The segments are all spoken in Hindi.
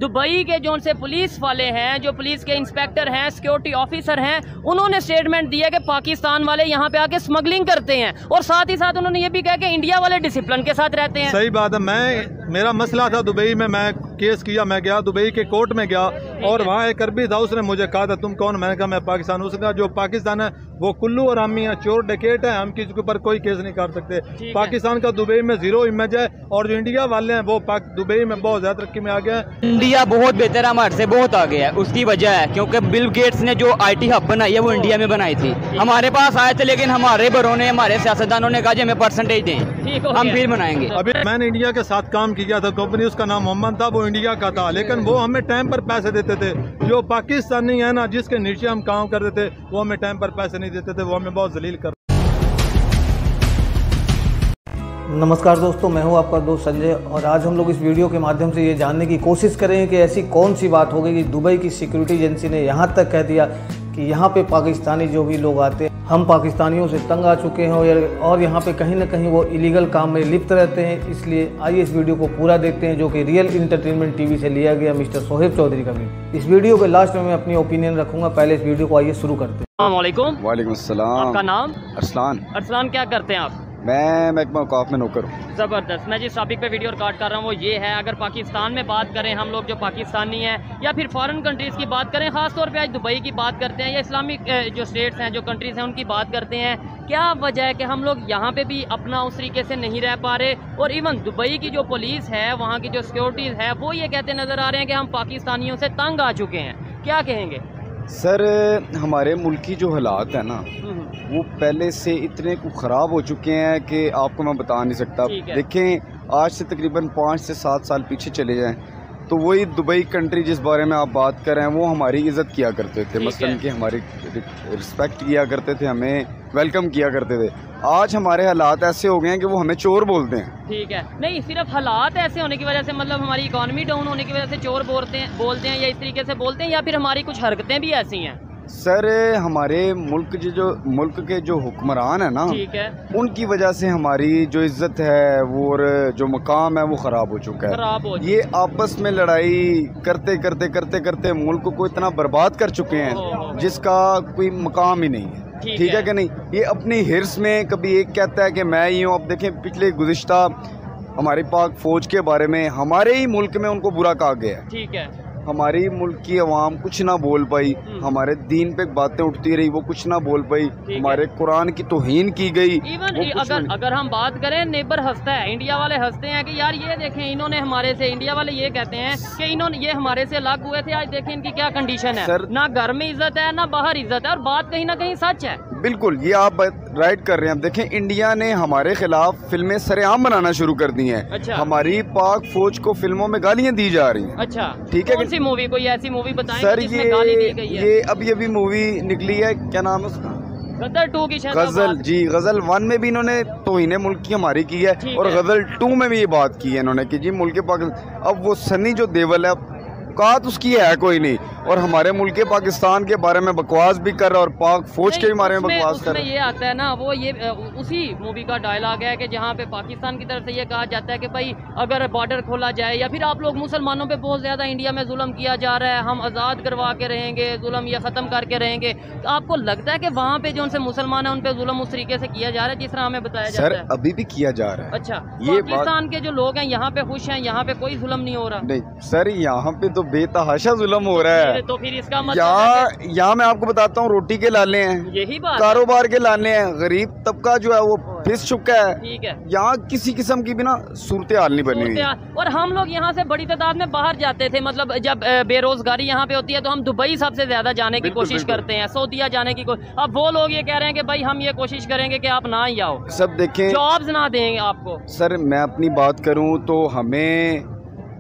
दुबई के जो उनसे पुलिस वाले हैं, जो पुलिस के इंस्पेक्टर हैं, सिक्योरिटी ऑफिसर हैं, उन्होंने स्टेटमेंट दिया कि पाकिस्तान वाले यहाँ पे आके स्मगलिंग करते हैं और साथ ही साथ उन्होंने ये भी कहा कि इंडिया वाले डिसिप्लिन के साथ रहते हैं। सही बात है। मेरा मसला था दुबई में, मैं केस किया, मैं गया दुबई के कोर्ट में गया और वहाँ एक अरबी था, उसने मुझे कहा था तुम कौन, मैंने कहा मैं पाकिस्तान। उसका जो पाकिस्तान है वो कुल्लू और आमी है, चोर डकैत है, हम किसी के ऊपर कोई केस नहीं कर सकते। पाकिस्तान का दुबई में जीरो इमेज है और जो इंडिया वाले हैं वो दुबई में बहुत ज्यादा तरक्की में आ गया है। इंडिया बहुत बेहतर है, हमारे से बहुत आगे है। उसकी वजह है क्योंकि बिल गेट्स ने जो IT हब बनाई है वो इंडिया में बनाई थी। हमारे पास आए थे लेकिन हमारे बड़ों ने, हमारे सियासतदानों ने कहा हमें परसेंटेज दें, हम फिर बनाएंगे। अभी मैंने इंडिया के साथ काम किया था, कंपनी उसका नाम मोहम्मद था, वो इंडिया का था, लेकिन वो हमें टाइम पर पैसे देते थे। जो पाकिस्तानी है ना, जिसके नीचे हम काम करते थे, वो हमें टाइम पर पैसे नहीं देते थे, वो हमें बहुत जलील कर। नमस्कार दोस्तों, मैं हूं आपका दोस्त संजय और आज हम लोग इस वीडियो के माध्यम से ये जानने की कोशिश करेंगे कि ऐसी कौन सी बात हो गई कि दुबई की सिक्योरिटी एजेंसी ने यहाँ तक कह दिया कि यहाँ पे पाकिस्तानी जो भी लोग आते हैं, हम पाकिस्तानियों से तंग आ चुके हैं और यहाँ पे कहीं ना कहीं वो इलीगल काम में लिप्त रहते हैं। इसलिए आइए इस वीडियो को पूरा देखते हैं, जो कि रियल इंटरटेनमेंट टीवी से लिया गया मिस्टर सोहेब चौधरी का वीडियो। इस वीडियो के लास्ट में मैं अपनी ओपिनियन रखूंगा। पहले इस वीडियो को आइए शुरू करते हैं। वालेकुम अस्सलाम। आपका नाम? अरसलान। अरसलान, क्या करते हैं आप? मैं महकमा औकाफ में नौकर हूँ। ज़बरदस्त। मैं जिस टॉपिक पे वीडियो रिकॉर्ड कर रहा हूँ वो ये है, अगर पाकिस्तान में बात करें हम लोग जो पाकिस्तानी हैं या फिर फॉरेन कंट्रीज़ की बात करें, ख़ास तौर पे आज दुबई की बात करते हैं या इस्लामिक जो स्टेट्स हैं, जो कंट्रीज़ हैं, उनकी बात करते हैं, क्या वजह है कि हम लोग यहाँ पे भी अपना उस तरीके से नहीं रह पा रहे? और इवन दुबई की जो पुलिस है, वहाँ की जो सिक्योरिटीज़ है, वो ये कहते नज़र आ रहे हैं कि हम पाकिस्तानियों से तंग आ चुके हैं। क्या कहेंगे सर? हमारे मुल्क की जो हालात है ना, वो पहले से इतने ख़राब हो चुके हैं कि आपको मैं बता नहीं सकता। देखें, आज से तकरीबन 5 से 7 साल पीछे चले जाएं तो वही दुबई कंट्री जिस बारे में आप बात कर रहे हैं वो हमारी इज़्ज़त किया करते थे, मसलन कि हमारी रिस्पेक्ट किया करते थे, हमें वेलकम किया करते थे। आज हमारे हालात ऐसे हो गए हैं कि वो हमें चोर बोलते हैं। ठीक है, नहीं सिर्फ हालात ऐसे होने की वजह से, मतलब हमारी इकॉनमी डाउन होने की वजह से चोर बोलते हैं या इस तरीके से बोलते हैं, या फिर हमारी कुछ हरकतें भी ऐसी हैं? सर, हमारे मुल्क के जो हुक्मरान है ना, ठीक है, उनकी वजह से हमारी जो इज्जत है वो और जो मकाम है वो ख़राब हो चुका है। ये आपस में लड़ाई करते करते करते करते मुल्क को इतना बर्बाद कर चुके हैं जिसका कोई मकाम ही नहीं है। ठीक है कि नहीं? ये अपनी हिर्स में कभी एक कहता है कि मैं ही हूँ। अब देखें, पिछले गुज़िश्ता हमारी पाक फौज के बारे में हमारे ही मुल्क में उनको बुरा कहा गया है। ठीक है, हमारी मुल्क की अवाम कुछ ना बोल पाई, हमारे दीन पे बातें उठती रही, वो कुछ ना बोल पाई, हमारे कुरान की तौहीन की गई। इवन अगर हम बात करें, नेबर हंसता है, इंडिया वाले हंसते हैं कि यार ये देखें, इन्होंने हमारे से, इंडिया वाले ये कहते हैं कि इन्होंने ये हमारे से अलग हुए थे, आज देखें इनकी क्या कंडीशन है। ना घर में इज्जत है ना बाहर इज्जत है, और बात कहीं ना कहीं सच है। बिल्कुल, ये आप राइट कर रहे हैं। अब देखें, इंडिया ने हमारे खिलाफ फिल्में सरेआम बनाना शुरू कर दी हैं। अच्छा। हमारी पाक फौज को फिल्मों में गालियां दी जा रही हैं। अच्छा, ठीक है। कौन सी मूवी, कोई ऐसी मूवी बताएं सर? जिसमें गाली दी गई है? ये अभी मूवी निकली है, क्या नाम है उसका? गजल 2 की शायद। गजल, जी, गजल 1 में भी इन्होंने तौहीन मुल्क की हमारी की है और गजल 2 में भी ये बात की है इन्होंने कि जी मुल्क पाकिस्तान। अब वो सनी जो देवल है, औकात उसकी है कोई नहीं, और हमारे मुल्क पाकिस्तान के बारे में बकवास भी कर रहा है और पाक फौज के बारे में बकवास कर रहा है। ये आता है ना, वो ये उसी मूवी का डायलॉग है कि जहाँ पे पाकिस्तान की तरफ से ये कहा जाता है कि भाई अगर बॉर्डर खोला जाए या फिर आप लोग मुसलमानों पे बहुत ज़्यादा इंडिया में जुल्म किया जा रहा है, हम आज़ाद करवा के रहेंगे, जुल्म ये ख़त्म करके रहेंगे। तो आपको लगता है कि वहाँ पे जो उनसे मुसलमान है उन पे जुल्म उस तरीके से किया जा रहा है जिस तरह हमें बताया जाता है? अभी भी किया जा रहा है। अच्छा, पाकिस्तान के जो लोग हैं यहाँ पे खुश हैं, यहाँ पे कोई जुल्म नहीं हो रहा? नहीं सर, यहाँ पे तो बेतहाशा जुल्म हो रहा है। तो फिर इसका मतलब यहाँ मैं आपको बताता हूँ, रोटी के लाले हैं, यही बात, कारोबार के लाले हैं, गरीब तबका जो है वो फिस चुका है। ठीक है, यहाँ किसी किस्म की भी ना सूरत हाल नहीं बनी हुई। और हम लोग यहाँ से बड़ी तादाद में बाहर जाते थे, मतलब जब बेरोजगारी यहाँ पे होती है तो हम दुबई सबसे ज्यादा जाने की कोशिश करते हैं, सऊदीया जाने की अब वो लोग ये कह रहे हैं कि भाई हम ये कोशिश करेंगे कि आप ना ही आओ, सब देखें, जॉब्स ना देंगे आपको। सर मैं अपनी बात करूँ तो हमें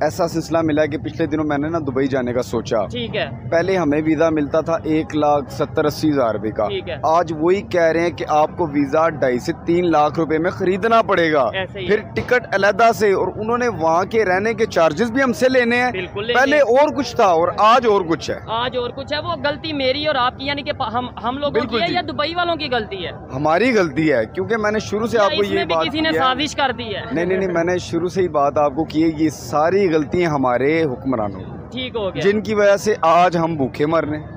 ऐसा सिलसिला मिला है कि पिछले दिनों मैंने ना दुबई जाने का सोचा। ठीक है, पहले हमें वीज़ा मिलता था 1,70,80,000 रुपए का। आज वही कह रहे हैं कि आपको वीज़ा 2.5 से 3 लाख रुपए में खरीदना पड़ेगा, फिर टिकट अलहदा से, और उन्होंने वहाँ के रहने के चार्जेस भी हमसे लेने हैं। पहले और कुछ था और आज और कुछ है। आज और कुछ है। वो गलती मेरी और आपकी, यानी कि हम लोगों की है या दुबई वालों की गलती है? हमारी गलती है, क्योंकि मैंने शुरू से आपको ये बात, किसी ने साजिश कर दी है। नहीं, मैंने शुरू से ही बात आपको की है, ये सारी गलतियां हमारे हुक्मरानों की। ठीक हो गया, जिनकी वजह से आज हम भूखे मर रहे हैं।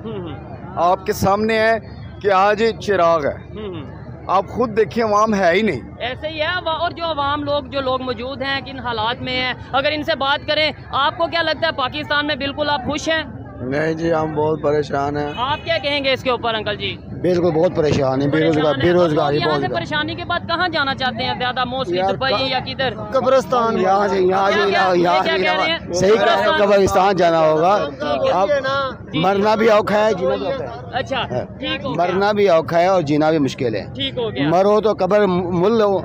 आपके सामने है कि आज चिराग है, आप खुद देखिए अवाम है ही नहीं। ऐसे ही है। और जो अवाम लोग जो लोग मौजूद हैं किन हालात में हैं, अगर इनसे बात करें, आपको क्या लगता है पाकिस्तान में बिल्कुल आप खुश हैं? नहीं जी, हम बहुत परेशान हैं। आप क्या कहेंगे इसके ऊपर अंकल जी? बिल्कुल बहुत परेशान है, बेरोजगारी यहाँ से परेशानी के बाद कहाँ जाना चाहते हैं ज्यादा, मोस्टली दुबई या किधर? कब्रिस्तान, यहाँ से सही कब्रिस्तान जाना होगा। अब मरना भी औखा है, जीना भी औखा है। अच्छा, ठीक हो, मरना भी औखा है और जीना भी मुश्किल है। ठीक हो गया। मरो तो कब्र मुल लो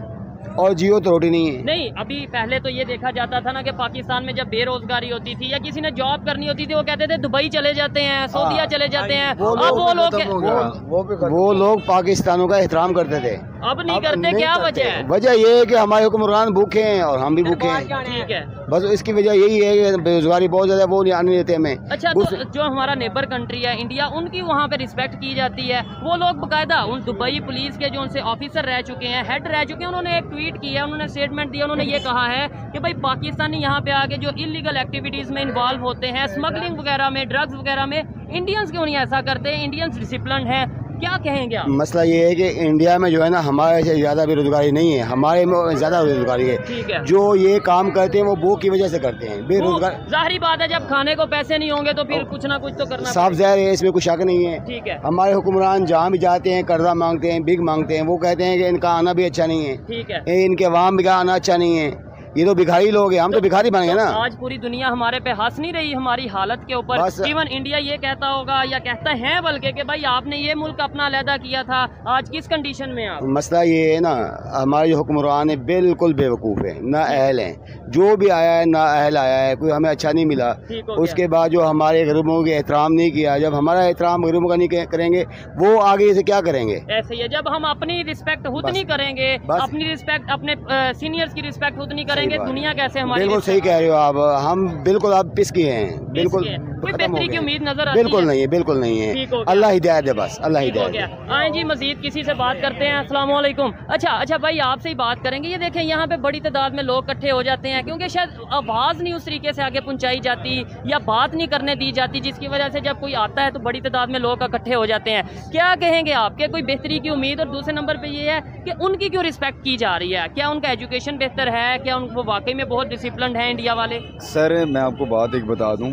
और जियो तो रोटी नहीं है। नहीं, अभी पहले तो ये देखा जाता था ना कि पाकिस्तान में जब बेरोजगारी होती थी या किसी ने जॉब करनी होती थी, वो कहते थे दुबई चले जाते हैं, सऊदीया चले जाते हैं। अब वो लोग पाकिस्तानों का एहतराम करते थे, अब नहीं करते। क्या वजह है? वजह ये है कि हमारे हुक्मरान भूखे हैं और हम भी भूखे हैं। ठीक है, बस इसकी वजह यही है कि बेरोजगारी बहुत ज्यादा, वो नहीं आने देते हमें। अच्छा, तो जो हमारा नेबर कंट्री है इंडिया, उनकी वहाँ पे रिस्पेक्ट की जाती है। वो लोग बकायदा उन दुबई पुलिस के जो उनसे ऑफिसर रह चुके हैं, हेड रह चुके हैं, उन्होंने एक ट्वीट किया, उन्होंने स्टेटमेंट दिया, उन्होंने ये कहा है कि भाई पाकिस्तानी यहाँ पे आके जो इलीगल एक्टिविटीज में इन्वॉल्व होते हैं, स्मगलिंग वगैरह में, ड्रग्स वगैरह में, इंडियंस क्यों नहीं ऐसा करते हैं? इंडियंस डिसिप्लिन है। क्या कहेंगे आप? मसला ये है कि इंडिया में जो है ना, हमारे से ज़्यादा बेरोजगारी नहीं है, हमारे में ज़्यादा बेरोजगारी है। ठीक है। जो ये काम करते हैं वो भूख की वजह से करते हैं, बेरोजगार। जाहिर बात है, जब खाने को पैसे नहीं होंगे तो फिर कुछ ना कुछ तो करना साफ ज़ाहिर है, इसमें कुछ शक नहीं है। ठीक है। हमारे हुक्मरान जहाँ भी जाते हैं कर्जा मांगते हैं, बिग मांगते हैं, वो कहते हैं कि इनका आना भी अच्छा नहीं है। ठीक है। इनके वाम भी का आना अच्छा नहीं है, ये तो भिखारी लोग हैं, हम तो भिखारी बन गए ना। आज पूरी दुनिया हमारे पे हंस नहीं रही हमारी हालत के ऊपर। इवन इंडिया ये कहता होगा या कहता है बल्कि कि भाई आपने ये मुल्क अपना अलहदा किया था, आज किस कंडीशन में आप? मसला ये है ना, हमारे जो हुक्मरान है बिल्कुल बेवकूफ़ है, ना अहल हैं। जो भी आया है ना अहल आया है, कोई हमें अच्छा नहीं मिला। उसके बाद जो हमारे गरीबों के एहतराम नहीं किया, जब हमारा एहतराम गरीबों का नहीं करेंगे, वो आगे से क्या करेंगे? ऐसे ही है, जब हम अपनी रिस्पेक्ट खुद नहीं करेंगे, अपनी रिस्पेक्ट अपने सीनियर्स की रिस्पेक्ट खुद नहीं करेंगे, दुनिया कैसे हमारी? बिल्कुल सही कह रहे हो आप, हम बिल्कुल आप पिस किए हैं, बिल्कुल बेहतरी की उम्मीद नजर आती है? बिल्कुल नहीं है, बिल्कुल नहीं है। अल्लाह हिदायत है, बस अल्लाह हिदायत है। आए जी, मजीद किसी से बात करते हैं। अस्सलाम वालेकुम। अच्छा भाई, आपसे ही बात करेंगे। ये देखें, यहाँ पे बड़ी तादाद में लोग इकट्ठे हो जाते हैं क्योंकि शायद आवाज़ नहीं उस तरीके से आगे पहुँचाई जाती या बात नहीं करने दी जाती, जिसकी वजह से जब कोई आता है तो बड़ी तादाद में लोग इकट्ठे हो जाते हैं। क्या कहेंगे आप? क्या कोई बेहतरी की उम्मीद? और दूसरे नंबर पर ये है कि उनकी क्यों रिस्पेक्ट की जा रही है? क्या उनका एजुकेशन बेहतर है? क्या वो वाकई में बहुत डिसिप्लिन है इंडिया वाले? सर, मैं आपको बात एक बता दूं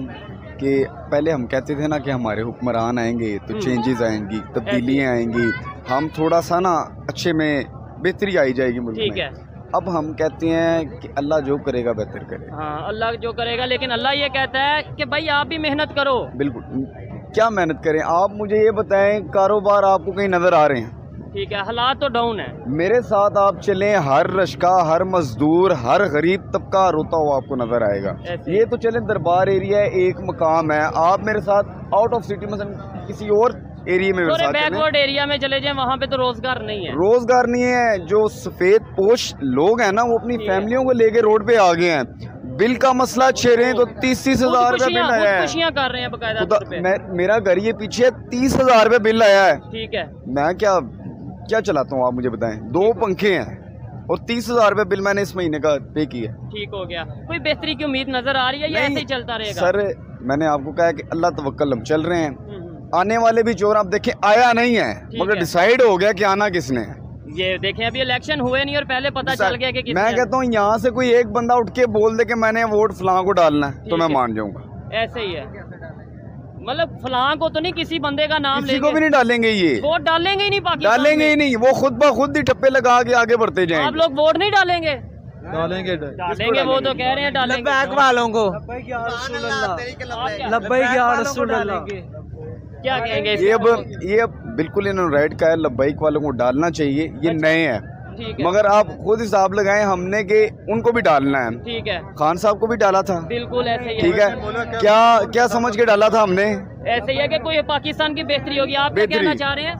कि पहले हम कहते थे ना कि हमारे हुक्मरान आएंगे तो चेंजेस आएंगी, तब्दीलियाँ आएंगी, हम थोड़ा सा ना अच्छे में बेहतरी आई जाएगी मुल्क में। ठीक है। अब हम कहते हैं कि अल्लाह जो करेगा बेहतर करेगा। हाँ, अल्लाह जो करेगा, लेकिन अल्लाह ये कहता है कि भाई आप भी मेहनत करो। बिल्कुल, क्या मेहनत करें? आप मुझे ये बताएं, कारोबार आपको कहीं नज़र आ रहे हैं? ठीक है, हालात तो डाउन है। मेरे साथ आप चलें, हर रश्का, हर मजदूर, हर गरीब तबका रोता हुआ आपको नजर आएगा। ये तो चले दरबार एरिया है, एक मकाम है। आप मेरे साथ आउट ऑफ सिटी मतलब किसी और एरिया में, बैकवर्ड एरिया में चले जाएं, वहाँ पे तो रोजगार नहीं है। रोजगार नहीं है। जो सफेद पोश लोग हैं ना, वो अपनी फैमिलियों को लेके रोड पे आ गए हैं। बिल का मसला छे रहे हैं तो 30-30 हजार रुपए बिल आया है। खुशियाँ कर रहे हैं बकायदा। मेरा घर ये पीछे 30,000 रुपए बिल आया है। ठीक है। मैं क्या चलाता हूँ आप मुझे बताएं? 2 पंखे हैं और 30,000 रुपए बिल मैंने इस महीने का पे किया। ठीक हो गया। कोई बेहतरी की उम्मीद नजर आ रही है या ऐसे ही चलता रहेगा? सर, मैंने आपको कहा कि अल्लाह तवक्कल हम चल रहे हैं। आने वाले भी चोर आप देखें, आया नहीं है मगर डिसाइड हो गया कि आना किसने है। ये देखें, अभी इलेक्शन हुए नहीं और पहले पता चल गया कि मैं कहता हूँ यहाँ से कोई एक बंदा उठ के बोल दे कि मैंने वोट फलां को डालना है तो मैं मान जाऊंगा। ऐसे ही है, मतलब फलां को तो नहीं, किसी बंदे का नाम किसी को भी नहीं डालेंगे। ये वोट डालेंगे ही नहीं, डालेंगे ही नहीं। वो खुद ब खुद ही टप्पे लगा के आगे बढ़ते जाएंगे। आप लोग वोट नहीं डालेंगे? डालेंगे। वो तो कह रहे हैं डालेंगे। वालों को क्या कहेंगे? ये बिल्कुल इन्होंने राइट कहा है, लब्बैक वालों को डालना चाहिए। ये नए हैं, मगर आप खुद हिसाब लगाएं हमने कि उनको भी डालना है। ठीक है। खान साहब को भी डाला था। बिल्कुल ऐसे ही। ठीक है। क्या समझ के डाला था हमने? ऐसे ही है कि कोई पाकिस्तान की बेहतरी होगी। आप क्या कहना चाह रहे हैं?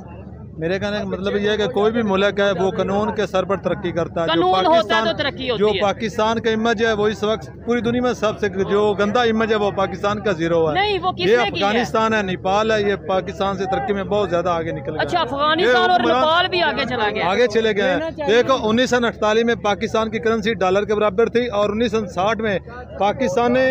मेरे कहने का मतलब ये है कि कोई भी मुल्क है वो कानून के सर पर तरक्की करता है। कानून होता है तो तरक्की होती है। जो पाकिस्तान का इमेज है वो इस वक्त पूरी दुनिया में सबसे जो गंदा इमेज है वो पाकिस्तान का जीरो है। नहीं, वो ये अफगानिस्तान है, नेपाल है, ये पाकिस्तान से तरक्की में बहुत ज्यादा आगे निकल गया। अच्छा, अफगानिस्तान और नेपाल भी आगे चला गया, आगे चले गए हैं। देखो 1948 में पाकिस्तान की करेंसी डॉलर के बराबर थी और 1960 में पाकिस्तान ने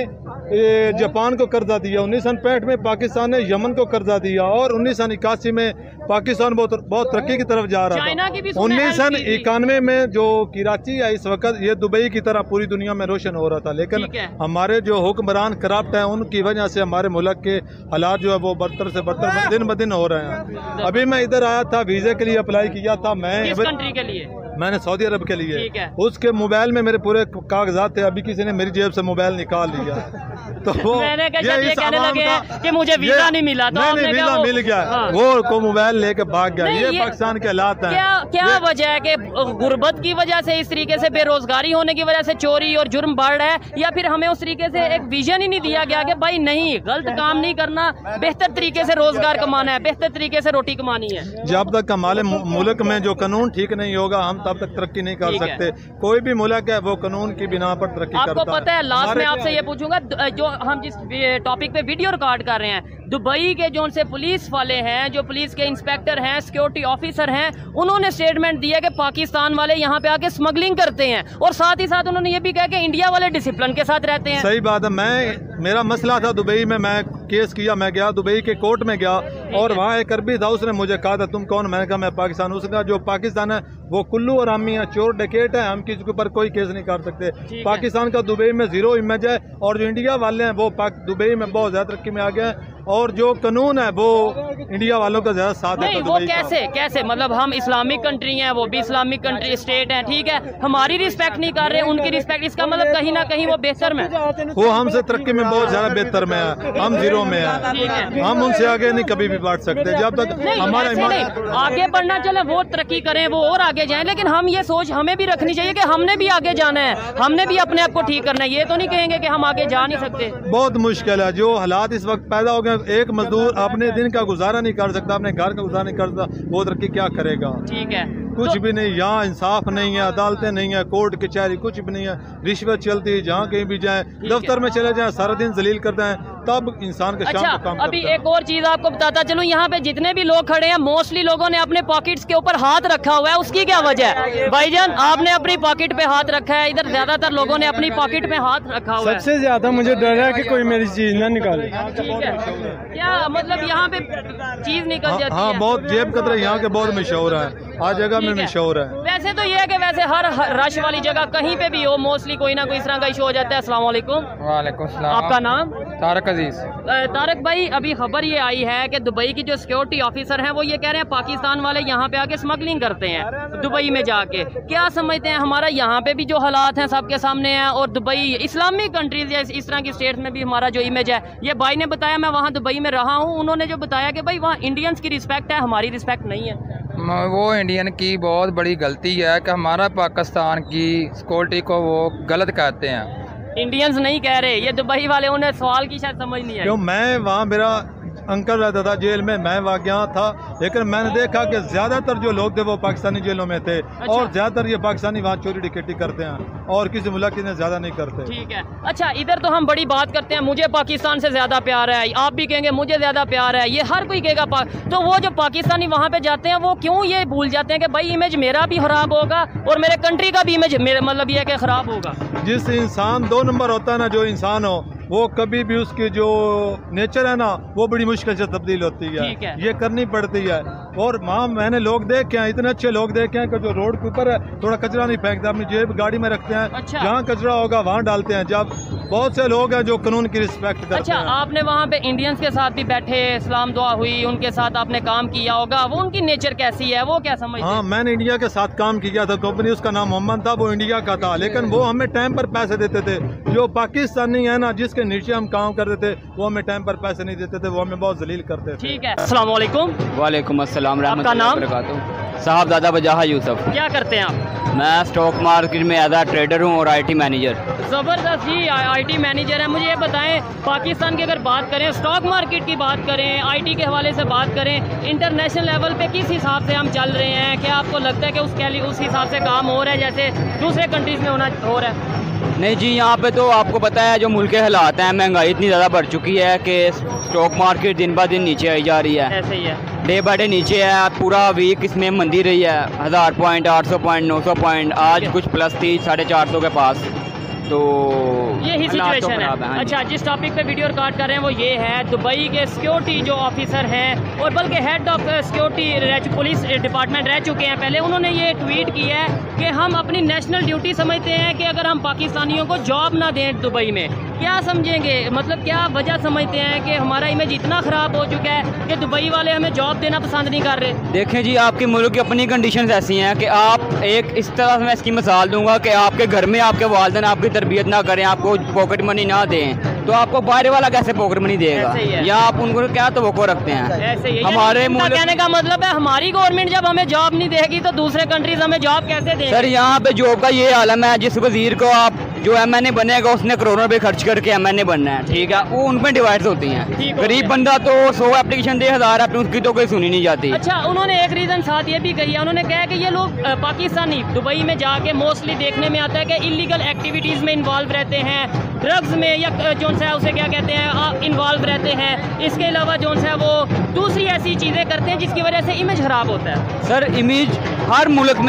जापान को कर्जा दिया, 1965 में पाकिस्तान ने यमन को कर्जा दिया और 1981 में पाकिस्तान बहुत तरक्की की तरफ जा रहा था। 1991 में जो कराची है इस वक्त ये दुबई की तरह पूरी दुनिया में रोशन हो रहा था, लेकिन हमारे जो हुक्मरान करप्ट हैं उनकी वजह से हमारे मुल्क के हालात जो है वो बदतर से बदतर दिन ब दिन हो रहे हैं। अभी मैं इधर आया था, वीज़े के लिए अप्लाई किया था, मैंने सऊदी अरब के लिए, उसके मोबाइल में मेरे पूरे कागजात थे, अभी किसी ने मेरी जेब से मोबाइल निकाल लिया। तो वो मैंने कहने लगे कि मुझे वीजा नहीं मिला, तो नहीं वीजा मिल गया, वो को मोबाइल लेके भाग गया। ये पाकिस्तान के हालात हैं। क्या वजह है कि गुर्बत की वजह से, इस तरीके से बेरोजगारी होने की वजह से चोरी और जुर्म बढ़ रहा है, या फिर हमें उस तरीके से एक विजन ही नहीं दिया गया कि भाई नहीं, गलत काम नहीं करना, बेहतर तरीके से रोजगार कमाना है, बेहतर तरीके से रोटी कमानी है। जब तक हमारे मुल्क में जो कानून ठीक नहीं होगा हम तब तक तरक्की नहीं कर सकते। कोई भी मुल्क है वो कानून की बिना पर तरक्की करता है। आपको पता है, लास्ट में आपसे ये पूछूंगा, जो हम जिस टॉपिक पे वीडियो रिकॉर्ड कर रहे हैं, दुबई के जो उनसे पुलिस वाले हैं, जो पुलिस के इंस्पेक्टर हैं, सिक्योरिटी ऑफिसर हैं, उन्होंने स्टेटमेंट दिया कि पाकिस्तान वाले यहाँ पे आके स्मगलिंग करते हैं, और साथ ही साथ उन्होंने ये भी कहा कि इंडिया वाले डिसिप्लिन के साथ रहते हैं। सही बात है। मेरा मसला था दुबई में, मैं केस किया, मैं गया दुबई के कोर्ट में गया और वहाँ एक अरबी था, उसने मुझे कहा था तुम कौन, मैंने कहा मैं पाकिस्तान। उसने कहा जो पाकिस्तान है वो कुल्लू और आमी है, चोर डकैत है, हम किसी के ऊपर कोई केस नहीं कर सकते। पाकिस्तान का दुबई में जीरो इमेज है, और जो इंडिया वाले हैं वो दुबई में बहुत ज्यादा तरक्की में आ गए हैं, और जो कानून है वो इंडिया वालों का ज्यादा साथ है। वो कैसे मतलब हम इस्लामिक कंट्री हैं, वो भी इस्लामिक कंट्री स्टेट है, ठीक है, हमारी रिस्पेक्ट नहीं कर रहे, उनकी रिस्पेक्ट, इसका मतलब कहीं ना कहीं वो बेहतर में, वो हमसे तरक्की में बहुत ज्यादा बेहतर में है, हम जीरो में है, हम उनसे आगे नहीं कभी भी बढ़ सकते। जब तक हमारा आगे बढ़ना चले, वो तरक्की करें, वो और आगे जाएं, लेकिन हम ये सोच हमें भी रखनी चाहिए कि हमने भी आगे जाना है, हमने भी अपने आप को ठीक करना है। ये तो नहीं कहेंगे कि हम आगे जा नहीं सकते। बहुत मुश्किल है, जो हालात इस वक्त पैदा हो गए, एक मजदूर अपने दिन का गुजारा नहीं कर सकता, अपने घर का गुजारा नहीं कर सकता, वो तरक्की क्या करेगा? ठीक है, कुछ भी नहीं, यहाँ इंसाफ नहीं है, अदालतें नहीं है, कोर्ट कचहरी कुछ भी नहीं है, रिश्वत चलती है, जहाँ कहीं भी जाए, दफ्तर में चले जाएं, सारा दिन जलील करते हैं, तब इंसान के शाम को काम करता है। अभी एक और चीज आपको बताता चलूं, यहाँ पे जितने भी लोग खड़े हैं, मोस्टली लोगों ने अपने पॉकेट्स के ऊपर हाथ रखा हुआ है, उसकी क्या वजह है? भाईजान, आपने अपनी पॉकेट पे हाथ रखा है, इधर ज्यादातर लोगों ने अपनी पॉकेट में हाथ रखा हुआ है। सबसे ज्यादा मुझे डर है कि कोई मेरी चीज ना निकाले। ठीक है, क्या मतलब यहाँ पे चीज निकल जाती है? हाँ, बहुत जेब कतरे यहाँ के बहुत मशहूर है, हर जगह में मशहूर है। वैसे तो ये है कि वैसे हर रश वाली जगह कहीं पे भी हो, मोस्टली कोई ना कोई इस तरह का इशू हो जाता है। अस्सलाम वालेकुम। वालेकुम सलाम। आपका नाम? तारक अजीज। तारक भाई, अभी खबर ये आई है कि दुबई की जो सिक्योरिटी ऑफिसर हैं वो ये कह रहे हैं पाकिस्तान वाले यहाँ पे आके स्मगलिंग करते हैं दुबई में जाके। क्या समझते हैं, हमारा यहाँ पे भी जो हालात हैं सबके सामने हैं, और दुबई इस्लामिक कंट्रीज या इस तरह की स्टेट्स में भी हमारा जो इमेज है, ये भाई ने बताया, मैं वहाँ दुबई में रहा हूँ, उन्होंने जो बताया कि भाई वहाँ इंडियंस की रिस्पेक्ट है, हमारी रिस्पेक्ट नहीं है। वो इंडियन की बहुत बड़ी गलती है कि हमारा पाकिस्तान की सिक्योरिटी को वो गलत कहते हैं। इंडियंस नहीं कह रहे, ये दुबई वाले, उन्हें सवाल की शायद समझ नहीं आई। क्यों, मैं वहाँ, मेरा अंकल रहता था जेल में, मैं वहाँ गया था, लेकिन मैंने देखा कि ज्यादातर जो लोग थे वो पाकिस्तानी जेलों में थे। अच्छा। और ज्यादातर ये पाकिस्तानी वहाँ चोरी डकैती करते हैं और किसी मुल्क की ज्यादा नहीं करते। ठीक है, अच्छा, इधर तो हम बड़ी बात करते हैं, मुझे पाकिस्तान से ज्यादा प्यार है, आप भी कहेंगे मुझे ज्यादा प्यार है, ये हर कोई कहेगा। तो वो जो पाकिस्तानी वहाँ पे जाते हैं वो क्यों ये भूल जाते हैं कि भाई इमेज मेरा भी खराब होगा और मेरे कंट्री का भी इमेज मेरा मतलब ये कि खराब होगा। जिस इंसान 2 नंबर होता है ना, जो इंसान हो वो कभी भी उसकी जो नेचर है ना वो बड़ी मुश्किल से तब्दील होती है, ये करनी पड़ती है। और वहाँ मैंने लोग देखे हैं, इतने अच्छे लोग देखे हैं कि जो रोड के ऊपर है थोड़ा कचरा नहीं फेंकते, अपनी जेब गाड़ी में रखते हैं। अच्छा। जहाँ कचरा होगा वहाँ डालते हैं। जब बहुत से लोग हैं जो कानून की रिस्पेक्ट करते हैं। अच्छा, आपने वहाँ पे इंडियंस के साथ भी बैठे, इस्लाम दुआ हुई, उनके साथ आपने काम किया होगा, वो उनकी नेचर कैसी है, वो क्या समझते हैं? हाँ, मैंने इंडिया के साथ काम किया था, कंपनी उसका नाम मोहम्मद था, वो इंडिया का था, लेकिन वो हमें टाइम पर पैसे देते थे। जो पाकिस्तानी है ना, जिसके नीचे हम काम करते थे, वो हमें टाइम पर पैसे नहीं देते थे, वो हमें बहुत जलील करते थे। ठीक है, अस्सलाम वालेकुम। वालेकुम अस्सलाम। आपका नाम? साहबजादा बजाहा यूसुफ। क्या करते हैं आप? मैं स्टॉक मार्केट में एज आ ट्रेडर हूँ और IT मैनेजर। ज़बरदस्त जी, IT मैनेजर है। मुझे ये बताएं, पाकिस्तान की अगर बात करें, स्टॉक मार्केट की बात करें, IT के हवाले से बात करें, इंटरनेशनल लेवल पे किस हिसाब से हम चल रहे हैं? क्या आपको लगता है कि उस हिसाब से काम हो रहा है जैसे दूसरे कंट्रीज़ में हो रहा है? नहीं जी, यहाँ पे तो आपको पता है जो मुल्क के हालात हैं, महंगाई इतनी ज़्यादा बढ़ चुकी है कि स्टॉक मार्केट दिन ब दिन नीचे आई जा रही है। ऐसे ही है, डे बाय डे नीचे है। पूरा वीक इसमें मंदी रही है, 1000 पॉइंट, 800 पॉइंट, 900 पॉइंट, आज कुछ प्लस थी 450 के पास। तो यही सिचुएशन है। हाँ। अच्छा, जिस टॉपिक पे वीडियो रिकॉर्ड कर रहे हैं वो ये है, दुबई के सिक्योरिटी जो ऑफिसर हैं और बल्कि head of security police department रह चुके हैं पहले, उन्होंने ये ट्वीट किया है कि हम अपनी नेशनल ड्यूटी समझते हैं कि अगर हम पाकिस्तानियों को जॉब ना दें दुबई में, क्या समझेंगे? मतलब क्या वजह समझते हैं कि हमारा इमेज इतना ख़राब हो चुका है कि दुबई वाले हमें जॉब देना पसंद नहीं कर रहे? देखें जी, आपके मुल्क की अपनी कंडीशंस ऐसी हैं कि आप एक इस तरह से मैं इसकी मिसाल दूंगा कि आपके घर में आपके वालिदैन आपकी तरबियत ना करें, आपको पॉकेट मनी ना दें, तो आपको बाहर वाला कैसे पॉकेट मनी देगा? या आप उनको क्या तो रखते हैं? ऐसे ही हमारे मुल्क कहने का मतलब है हमारी गवर्नमेंट जब हमें जॉब नहीं देगी तो दूसरे कंट्रीज हमें जॉब कैसे देंगे? सर, यहाँ पे जॉब का ये आलम है, जिस वजीर को आप जो MNA बनेगा उसने करोड़ों रुपए खर्च करके MNA बनना है, ठीक है, वो उन पर डिवाइड होती हैं। गरीब बंदा तो 100 एप्लीकेशन दे, 1000 अपनी उसकी तो कोई सुनी नहीं जाती। अच्छा, उन्होंने एक रीज़न साथ ये भी कही है, उन्होंने कहा कि ये लोग पाकिस्तानी दुबई में जाके मोस्टली देखने में आता है कि इलीगल एक्टिविटीज़ में इन्वॉल्व रहते हैं, ड्रग्स में या जो है उसे क्या कहते हैं इन्वॉल्व रहते हैं। इसके अलावा जो है वो दूसरी ऐसी चीज़ें करते हैं जिसकी वजह से इमेज ख़राब होता है। सर, इमेज हर मुल्क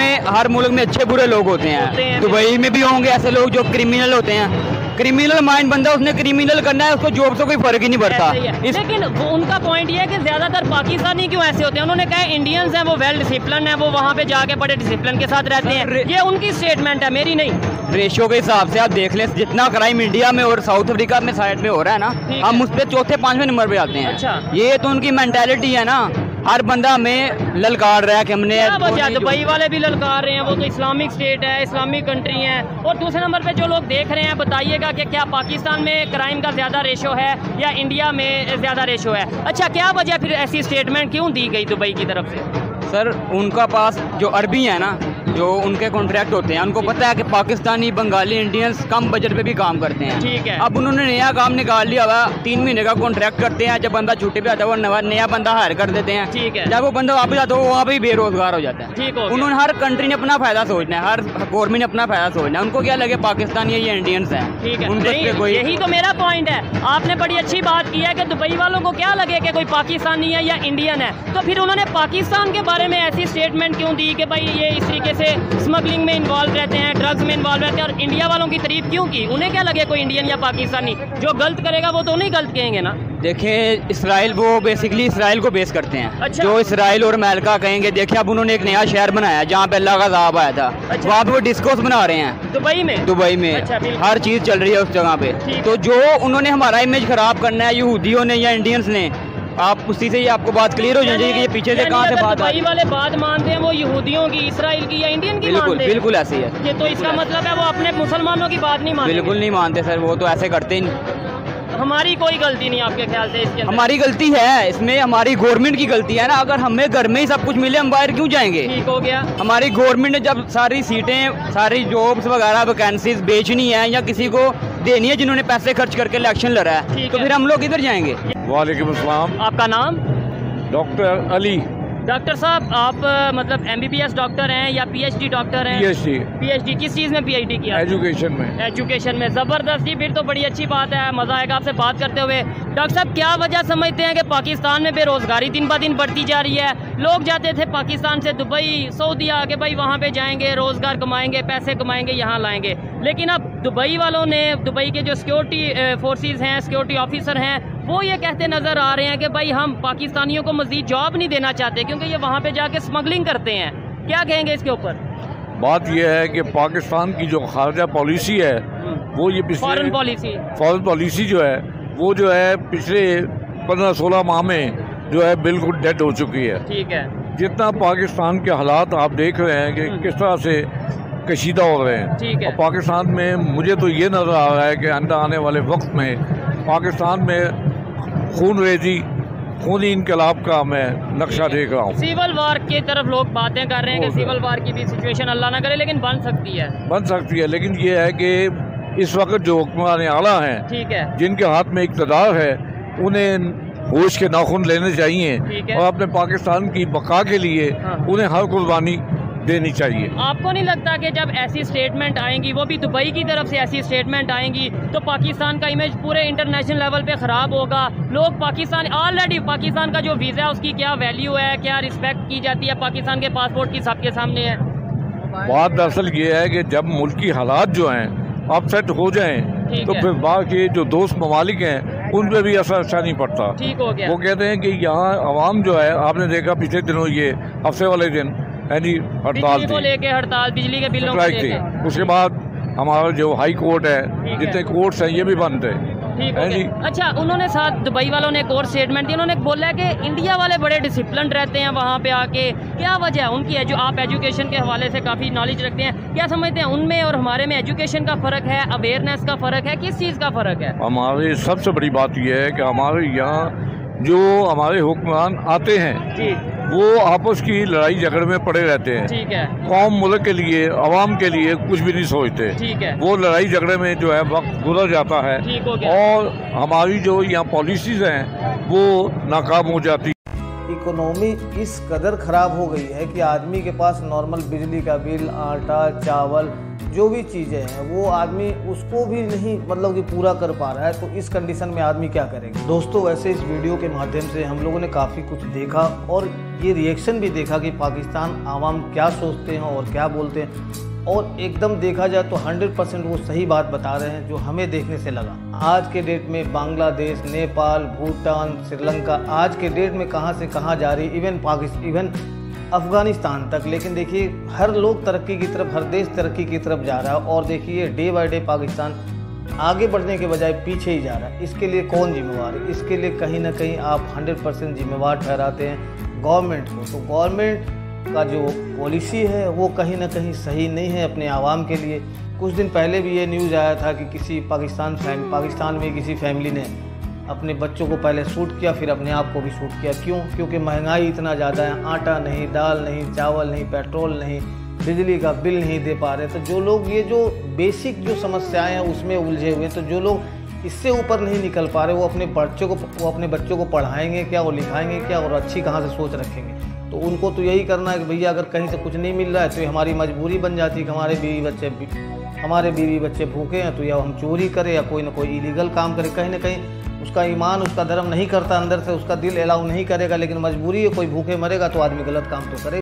में अच्छे बुरे लोग होते हैं। दुबई में भी होंगे ऐसे लोग जो क्रिमिनल होते हैं। क्रिमिनल माइंड बंदा, उसने क्रिमिनल करना है, उसको जॉब से कोई फर्क ही नहीं पड़ता। लेकिन उनका पॉइंट ये है कि ज्यादातर पाकिस्तानी क्यों ऐसे होते हैं? उन्होंने कहा इंडियंस हैं वो वेल डिसिप्लिन है, वो वहाँ पे जाके बड़े डिसिप्लिन के साथ रहते हैं। ये उनकी स्टेटमेंट है, मेरी नहीं। रेशियो के हिसाब से आप देख लें, जितना क्राइम इंडिया में और साउथ अफ्रीका में साइड में हो रहा है ना, हम उस पर 4थे-5वें नंबर पे आते हैं। अच्छा, ये तो उनकी मेंटालिटी है ना। हर बंदा हमें ललकार रहा है कि हमने दुबई वाले भी ललकार रहे हैं, वो तो इस्लामिक स्टेट है, इस्लामिक कंट्री है। और दूसरे नंबर पे जो लोग देख रहे हैं, बताइएगा कि क्या पाकिस्तान में क्राइम का ज़्यादा रेशो है या इंडिया में ज़्यादा रेशो है? अच्छा, क्या वजह फिर ऐसी स्टेटमेंट क्यों दी गई दुबई की तरफ से? सर, उनका पास जो अरबी है ना, जो उनके कॉन्ट्रैक्ट होते हैं, उनको पता है कि पाकिस्तानी, बंगाली, इंडियंस कम बजट पे भी काम करते हैं। ठीक है। अब उन्होंने नया काम निकाल लिया हुआ, 3 महीने का कॉन्ट्रैक्ट करते हैं। जब बंदा छुट्टी पे आता है वो नया बंदा हायर कर देते हैं। ठीक है। जब वो बंदा वापस आता है वो वहाँ पे बेरोजगार हो जाता है। ठीक हो। उन्होंने हर कंट्री ने अपना फायदा सोचना है, हर गवर्नमेंट ने अपना फायदा सोचना है। उनको क्या लगे पाकिस्तानी या इंडियंस हैं। ठीक है, यही तो मेरा पॉइंट है। आपने बड़ी अच्छी बात की है कि दुबई वालों को क्या लगे कि कोई पाकिस्तानी है या इंडियन है, तो फिर उन्होंने पाकिस्तान के बारे में ऐसी स्टेटमेंट क्यों दी कि भाई ये इस तरीके से स्मगलिंग में इन्वॉल्व रहते हैं, ड्रग्स में इन्वॉल्व रहते हैं, और इंडिया वालों की तारीफ क्यों की? उन्हें क्या लगे कोई इंडियन या पाकिस्तानी जो गलत करेगा वो तो उन्हें गलत कहेंगे ना। देखिए, इसराइल वो बेसिकली इसराइल को बेस करते हैं। अच्छा। जो इसराइल और अमेरिका कहेंगे। देखिए, अब उन्होंने एक नया शहर बनाया जहाँ पे अल्लाह का अज़ाब आया था। अच्छा। वहाँ पे वो डिस्कोस बना रहे हैं दुबई में। अच्छा, हर चीज़ चल रही है उस जगह पे। तो जो उन्होंने हमारा इमेज खराब करना है, यहूदियों ने या इंडियंस ने, आप उसी से ही आपको बात क्लियर हो जाएगी कि ये पीछे से कहाँ से बात आ रही है। दुबई वाले बात मानते हैं वो यहूदियों की, इसराइल की या इंडियन की मानते हैं? बिल्कुल ऐसे ही है। ये तो इसका मतलब है वो अपने मुसलमानों की बात नहीं मानते? बिल्कुल नहीं मानते सर, वो तो ऐसे करते ही नहीं। हमारी कोई गलती नहीं आपके ख्याल से इसके अंदर? हमारी गलती है इसमें, हमारी गवर्नमेंट की गलती है ना। अगर हमें घर में ही सब कुछ मिले, हम बाहर क्यों जाएंगे? ठीक हो गया। हमारी गवर्नमेंट ने जब सारी सीटें, सारी जॉब्स वगैरह वैकेंसीज बेचनी है या किसी को देनी है जिन्होंने पैसे खर्च करके इलेक्शन लड़ा है, तो फिर हम लोग इधर जाएंगे। वालेकुम अस्सलाम। आपका नाम? डॉक्टर अली। डॉक्टर साहब, आप मतलब MBBS डॉक्टर हैं या PhD डॉक्टर हैं? PhD किस चीज़ में PhD किया? एजुकेशन में। ज़बरदस्त जी, फिर तो बड़ी अच्छी बात है, मज़ा आएगा आपसे बात करते हुए। डॉक्टर साहब, क्या वजह समझते हैं कि पाकिस्तान में बेरोज़गारी दिन ब दिन बढ़ती जा रही है? लोग जाते थे पाकिस्तान से दुबई, सऊदीया के भाई वहाँ पे जाएंगे, रोज़गार कमाएंगे, पैसे कमाएंगे, यहाँ लाएंगे। लेकिन अब दुबई वालों ने, दुबई के जो सिक्योरिटी फोर्सेस हैं, सिक्योरिटी ऑफिसर हैं, वो ये कहते नज़र आ रहे हैं कि भाई हम पाकिस्तानियों को मज़ीद जॉब नहीं देना चाहते क्योंकि ये वहाँ पे जाके स्मगलिंग करते हैं। क्या कहेंगे इसके ऊपर? बात यह है कि पाकिस्तान की जो खारजा पॉलिसी है वो ये फॉरेन पॉलिसी जो है वो जो है पिछले 15-16 माह में जो है बिल्कुल डेड हो चुकी है। ठीक है। जितना पाकिस्तान के हालात आप देख रहे हैं कि किस तरह से कशीदा हो रहे हैं। ठीक है। और पाकिस्तान में मुझे तो ये नज़र आ रहा है कि आने वाले वक्त में पाकिस्तान में खून रेजी, खूनी इनकलाब का मैं नक्शा देख रहा हूँ। सिविल वार की तरफ लोग बातें कर रहे हैं कि सिविल वार की भी सिचुएशन अल्लाह ना करे, लेकिन बन सकती है, लेकिन ये है कि इस वक्त जो हुक्मरान आला हैं, ठीक है, जिनके हाथ में इक़्तिदार है, उन्हें होश के नाखून लेने चाहिए और अपने पाकिस्तान की बका के लिए उन्हें हर कुर्बानी देनी चाहिए। आपको नहीं लगता कि जब ऐसी स्टेटमेंट आएंगी, वो भी दुबई की तरफ से ऐसी स्टेटमेंट आएंगी, तो पाकिस्तान का इमेज पूरे इंटरनेशनल लेवल पे ख़राब होगा? लोग पाकिस्तान, ऑलरेडी पाकिस्तान का जो वीज़ा है उसकी क्या वैल्यू है, क्या रिस्पेक्ट की जाती है पाकिस्तान के पासपोर्ट की, सबके सामने है। बात दरअसल ये है कि जब मुल्की हालात जो हैं अपसेट हो जाएं तो फिर बाकी जो दोस्त ममालिक हैं उन पर भी असर अच्छा नहीं पड़ता। ठीक हो गया। वो कहते हैं कि यहाँ आवाम जो है, आपने देखा पिछले दिनों ये हफ्ते वाले दिन हड़ताल को लेके हड़ताल, बिजली के बिलों को लेके, उसके बाद हमारा जो हाई कोर्ट है, जितने कोर्ट्स हैं ये भी बंद है। ठीक है। अच्छा, उन्होंने साथ दुबई वालों ने एक और स्टेटमेंट दी, उन्होंने बोला है कि इंडिया वाले बड़े डिसिप्लिन रहते हैं वहाँ पे आके। क्या वजह है उनकी है? जो आप एजुकेशन के हवाले से काफ़ी नॉलेज रखते हैं, क्या समझते हैं उनमें और हमारे में एजुकेशन का फ़र्क है, अवेयरनेस का फ़र्क है, किस चीज़ का फ़र्क है? हमारी सबसे बड़ी बात यह है कि हमारे यहाँ जो हमारे हुक्मरान आते हैं वो आपस की लड़ाई झगड़े में पड़े रहते हैं। ठीक है। कौम मुल्क के लिए, आवाम के लिए कुछ भी नहीं सोचते। ठीक है। वो लड़ाई झगड़े में जो है वक्त गुजर जाता है। ठीक हो गया। और हमारी जो यहाँ पॉलिसीज हैं वो नाकाम हो जाती। इकोनॉमी इस कदर ख़राब हो गई है कि आदमी के पास नॉर्मल बिजली का बिल, आटा, चावल, जो भी चीज़ें हैं वो आदमी उसको भी नहीं मतलब कि पूरा कर पा रहा है। तो इस कंडीशन में आदमी क्या करेगा? दोस्तों, वैसे इस वीडियो के माध्यम से हम लोगों ने काफ़ी कुछ देखा और ये रिएक्शन भी देखा कि पाकिस्तान आवाम क्या सोचते हैं और क्या बोलते हैं, और एकदम देखा जाए तो 100% वो सही बात बता रहे हैं जो हमें देखने से लगा। आज के डेट में बांग्लादेश, नेपाल, भूटान, श्रीलंका आज के डेट में कहाँ से कहाँ जा रही, इवन अफ़गानिस्तान तक। लेकिन देखिए, हर लोग तरक्की की तरफ, हर देश तरक्की की तरफ जा रहा है और देखिए डे बाय डे पाकिस्तान आगे बढ़ने के बजाय पीछे ही जा रहा है। इसके लिए कौन जिम्मेवार है? इसके लिए कहीं ना कहीं आप 100% जिम्मेवार ठहराते हैं गवर्नमेंट को। तो गवर्नमेंट का जो पॉलिसी है वो कहीं ना कहीं सही नहीं है अपने आवाम के लिए। कुछ दिन पहले भी ये न्यूज़ आया था कि किसी पाकिस्तान में किसी फैमिली ने अपने बच्चों को पहले शूट किया, फिर अपने आप को भी शूट किया। क्यों? क्योंकि महंगाई इतना ज़्यादा है, आटा नहीं, दाल नहीं, चावल नहीं, पेट्रोल नहीं, बिजली का बिल नहीं दे पा रहे। तो जो लोग ये जो बेसिक जो समस्याएं हैं उसमें उलझे हुए हैं, तो जो लोग इससे ऊपर नहीं निकल पा रहे वो अपने बच्चों को पढ़ाएंगे क्या, वो लिखाएंगे क्या, और अच्छी कहाँ से सोच रखेंगे? तो उनको तो यही करना है कि भैया अगर कहीं से कुछ नहीं मिल रहा है तो ये हमारी मजबूरी बन जाती है कि हमारे बीवी बच्चे भूखे हैं, तो या हम चोरी करें या कोई ना कोई इलीगल काम करें। कहीं ना कहीं उसका ईमान, उसका धर्म नहीं करता, अंदर से उसका दिल अलाउ नहीं करेगा, लेकिन मजबूरी है, कोई भूखे मरेगा तो आदमी गलत काम तो करेगा।